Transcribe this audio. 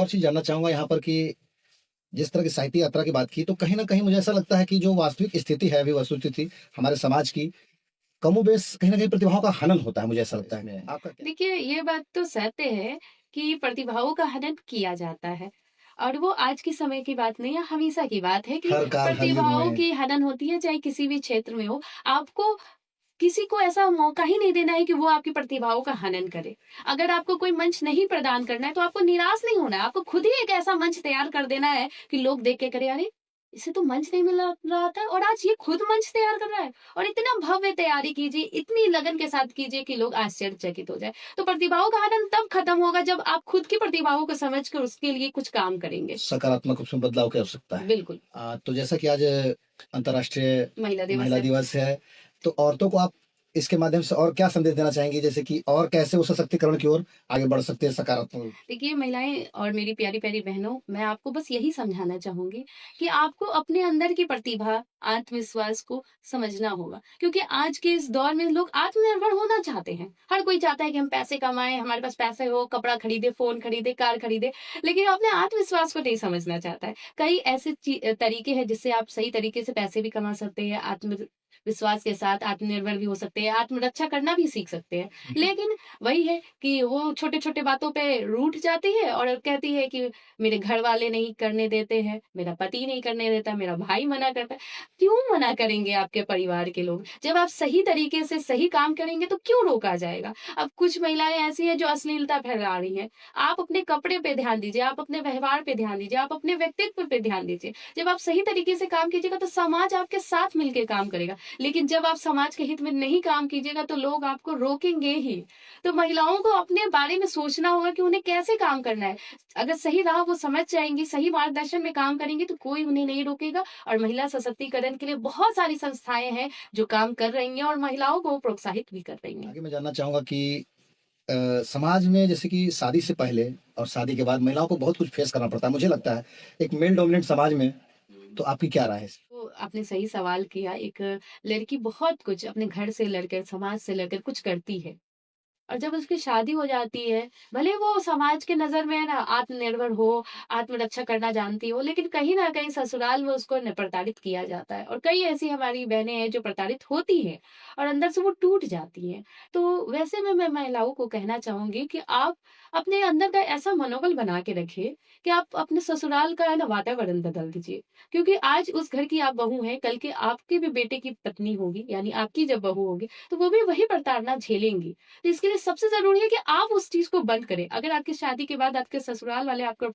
और चीज़ जानना चाहूँगा यहाँ पर कि जिस तरह की साहित्य यात्रा की बात की, तो कहीं न कहीं मुझे ऐसा लगता है कि जो वास्तविक स्थिति है, अभी वस्तुस्थिति हमारे समाज की, कमोबेश कहीं न कहीं प्रतिभाओं का हनन होता है, मुझे ऐसा लगता है। इसमें आपका क्या? देखिए, ये बात तो सत्य है कि प्रतिभाओं का हनन किया जाता है और वो आज के समय की बात नहीं है, हमेशा की बात है कि हर काल, हर युग प्रतिभाओं में की हनन होती है, चाहे किसी भी क्षेत्र में हो। आपको किसी को ऐसा मौका ही नहीं देना है कि वो आपकी प्रतिभाओं का हनन करे। अगर आपको कोई मंच नहीं प्रदान करना है, तो आपको निराश नहीं होना है। आपको खुद ही एक ऐसा मंच तैयार कर देना है कि लोग देख के करें, "अरे! इसे तो मंच नहीं मिल रहा था और आज ये खुद मंच तैयार कर रहा है।" और इतना भव्य तैयारी कीजिए, इतनी लगन के साथ कीजिए कि लोग आश्चर्यचकित हो जाएँ। तो प्रतिभाओं का हनन तब खत्म होगा जब आप खुद की प्रतिभाओं को समझ कर उसके लिए कुछ काम करेंगे। सकारात्मक उसमें बदलाव की आवश्यकता है। बिल्कुल, तो जैसा कि आज अंतर्राष्ट्रीय महिला दिवस महिला है। दिवस है, तो औरतों को आप इसके माध्यम से और क्या संदेश देना चाहेंगी? जैसे कि और कैसे वो सशक्तिकरण की ओर आगे बढ़ सकते हैं सकारात्मक रूप से? देखिए महिलाएँ और मेरी प्यारी-प्यारी बहनों, मैं आपको बस यही समझाना चाहूँगी कि आपको अपने अंदर की प्रतिभा, आत्मविश्वास को समझना होगा। क्योंकि आज के इस दौर में लोग आत्मनिर्भर होना चाहते हैं। हर कोई चाहता है कि हम पैसे कमाएँ, हमारे पास पैसे हो, कपड़ा खरीदे, फ़ोन खरीदे, कार खरीदे, लेकिन वो अपने आत्मविश्वास को नहीं समझना चाहता है। कई ऐसे तरीके हैं जिससे आप सही तरीके से पैसे भी कमा सकते हैं, विश्वास के साथ आत्मनिर्भर भी हो सकते हैं, आत्मरक्षा करना भी सीख सकते हैं। लेकिन वही है कि वो छोटे-छोटे बातों पे रूठ जाती है और कहती है कि मेरे घर वाले नहीं करने देते हैं, मेरा पति नहीं करने देता, मेरा भाई मना करता है। क्यों मना करेंगे आपके परिवार के लोग? जब आप सही तरीके से सही काम करेंगे तो क्यों रोका जाएगा? अब कुछ महिलाएँ ऐसी हैं जो अश्लीलता फैला रही हैं। आप अपने कपड़े पे ध्यान दीजिए, आप अपने व्यवहार पे ध्यान दीजिए, आप अपने व्यक्तित्व पे ध्यान दीजिए। जब आप सही तरीके से काम कीजिएगा तो समाज आपके साथ मिलके काम करेगा। लेकिन जब आप समाज के हित में नहीं काम कीजिएगा तो लोग आपको रोकेंगे ही। तो महिलाओं को अपने बारे में सोचना होगा कि उन्हें कैसे काम करना है। अगर सही राह वो समझ जाएँगी, सही मार्गदर्शन में काम करेंगी तो कोई उन्हें नहीं रोकेगा और महिला सशक्तिकरण के लिए बहुत सारी संस्थाएँ हैं जो काम कर रही हैं और महिलाओं को प्रोत्साहित भी कर रही हैं। आगे मैं जानना चाहूँगा कि समाज में जैसे कि शादी से पहले और शादी के बाद महिलाओं को बहुत कुछ फेस करना पड़ता है। मुझे लगता है एक मेल डोमिनेंट समाज में, हुँ। तो आपकी क्या राय है इस? तो आपने सही सवाल किया। एक लड़की बहुत कुछ अपने घर से लड़कर, समाज से लड़कर कुछ करती है। और जब उसकी शादी हो जाती है, भले वो समाज की नज़र में है ना आत्मनिर्भर हो, आत्मरक्षा करना जानती हो, लेकिन कहीं न कहीं ससुराल में उसको प्रताड़ित किया जाता है और कई ऐसी हमारी बहनें हैं जो प्रताड़ित होती हैं और अंदर से वो टूट जाती हैं। तो वैसे में मैं महिलाओं को कहना चाहूँगी कि आप अपने अंदर का ऐसा मनोबल बना के रखिए कि आप अपने ससुराल का है ना वातावरण बदल दीजिए। क्योंकि आज उस घर की आप बहू हैं, कल के आपके भी बेटे की पत्नी होगी, यानी आपकी जब बहू होगी, तो वो भी वही प्रताड़ना झेलेंगी। तो इसके लिए सबसे ज़रूरी है कि आप उस चीज़ को बंद करें। अगर आपकी शादी के बाद आपके ससुराल वाले आपको